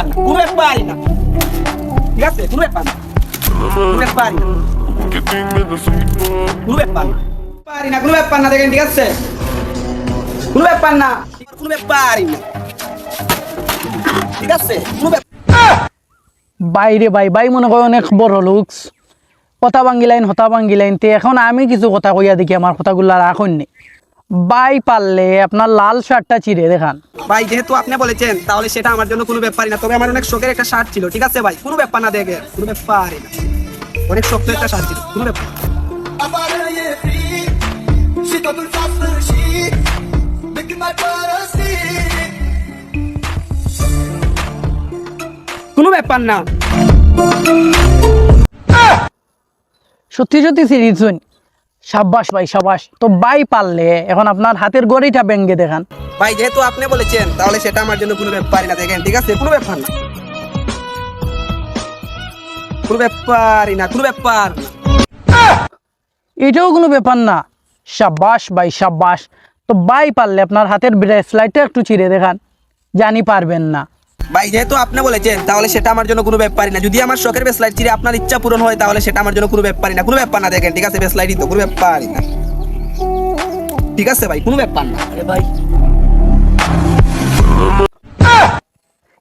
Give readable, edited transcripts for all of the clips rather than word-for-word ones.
না, কোনো ব্যাপারই না। ঠিক আছে, কোনো ব্যাপার না, কোনো ব্যাপারই না, কোনো ব্যাপার না, পারি না, কোনো ব্যাপার না। দেখেন, ঠিক আছে, কোনো ব্যাপার না, কোনো ব্যাপারই না। ঠিক আছে, কোনো ব্যাপার। বাইরে ভাই মনে হয় অনেক বড় লুকস, কথা ভাঙ্গিলাইন হতা ভাঙ্গিলাইন। তে এখন আমি কিছু কথা কইয়া দেখি আমার কথাগুলো রাখুন নি। বাই পারলে আপনার লাল শার্টটা চিরে দেখান। ভাই যেহেতু আপনি বলেছেন তাহলে সেটা আমার জন্য কোনো ব্যাপারই না। তবে আমার অনেক শখের একটা শার্ট ছিল, ঠিক আছে ভাই, কোনো ব্যাপার না। দেখে কোনো ব্যাপারই না, অনেক শক্ত একটা শার্ট ছিল, কোনো ব্যাপার। কোনো ব্যাপার না। সত্যি সত্যি সিরিজ হইন। সাব্বাস ভাই সাব্বাস। তো বাই পারলে এখন আপনার হাতের গড়িটা ব্যাঙ্গে দেখান। ভাই যেহেতু আপনি বলেছেন তাহলে সেটা আমার জন্য কোনো ব্যাপারই না। দেখেন, ঠিক আছে, কোনো ব্যাপার না, কোনো ব্যাপারই না, কোনো ব্যাপার না। এটাও কোনো ব্যাপার না। সাব্বাস ভাই সাব্বাস। তো বাই পারলে আপনার হাতের ব্রেসলাইটটা একটু চিরে দেখান। জানি পারবেন না। ভাই যেহেতু আপনি বলেছেন তাহলে সেটা আমার জন্য কোনো ব্যাপারই না। যদি আমার শখের বেসলাইট চিরে আপনার ইচ্ছা পূরণ হয় তাহলে সেটা আমার জন্য কোনো ব্যাপারই না, কোনো ব্যাপার না। দেখেন, ঠিক আছে, বেসলাইটই তো, কোনো ব্যাপারই না। ঠিক আছে ভাই, কোনো ব্যাপার না। আরে ভাই,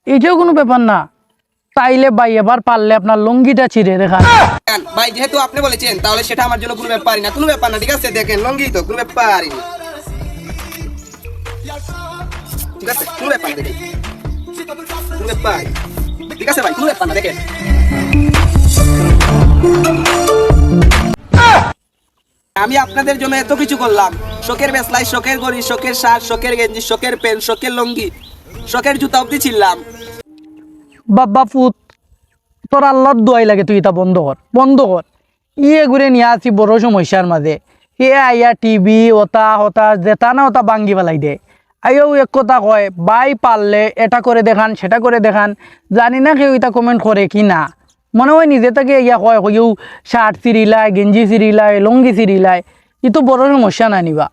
এটাও কোনো ব্যাপার না। তাইলে ভাই এবার পারলে আপনার লুঙ্গিটা চিরে দেখান। ভাই যেহেতু আপনি বলেছেন তাহলে সেটা আমার জন্য কোনো ব্যাপারই না, কোনো ব্যাপার না। ঠিক আছে, দেখেন, লঙ্গি তো, কোনো ব্যাপারই না। ঠিক আছে, কোনো ব্যাপার না। দেখেন, কোনো ব্যাপার। ঠিক আছে ভাই, কোনো ব্যাপার না। দেখেন, আমি আপনাদের জন্য এত কিছু করলাম। শখের বেসলাই, শখের ঘড়ি, শখের শার্ট, শখের গেঞ্জি, শখের প্যান্ট, শখের লঙ্গি, শখের জুতা অব্দি ছিলাম। বাবা পুত, তোর আল্লাহর দোয়াই লাগে, তুই এটা বন্ধ কর, বন্ধ কর। ইয়ে ঘুরে নিয়ে আসি বড় সমস্যার মাঝে। এ আইয়া টিভি ওতা হতা যেতা না ওটা ভাঙ্গি পেলাই দে। আইও এক কথা কয়, বাই পারলে এটা করে দেখান সেটা করে দেখান। জানি না কেউ এটা কমেন্ট করে কি না। মনে হয় নিজে থেকে ইয়া কয় কেউ শার্ট চিরিলায়, গেঞ্জি চিরিলায়, লুঙ্গি চিরিলায়। ই তো বড় সমস্যা না নিবা।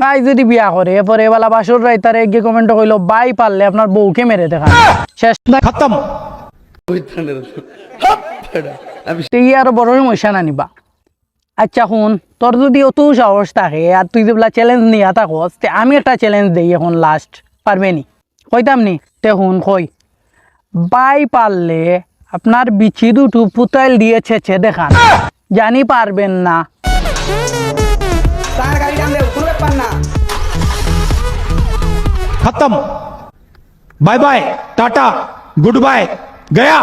আই যদি বিয়া করে এরপরে এবেলা বাসর রাইতারে গিয়ে কমেন্ট কইলো বাই পারলে আপনার বউকে মেরে দেখান। শেষ খতম। তুই আর বড় সমস্যা না নিবা। আচ্ছা শুন, তোর যদি অত সাহস থাকে আর তুই যেগুলা চ্যালেঞ্জ নিয়ে থাকস, তে আমি একটা চ্যালেঞ্জ দিই এখন লাস্ট, পারবে নি? কইতাম নি? তে শুন কই, বাই পারলে আপনার বিচি দুটো পুতাইল দিয়ে ছেঁচে দেখান। জানি পারবেন না। তার গাড়ি টানলে কোনো ব্যাপার না। खत्म। Bye bye, tata, good bye, गया।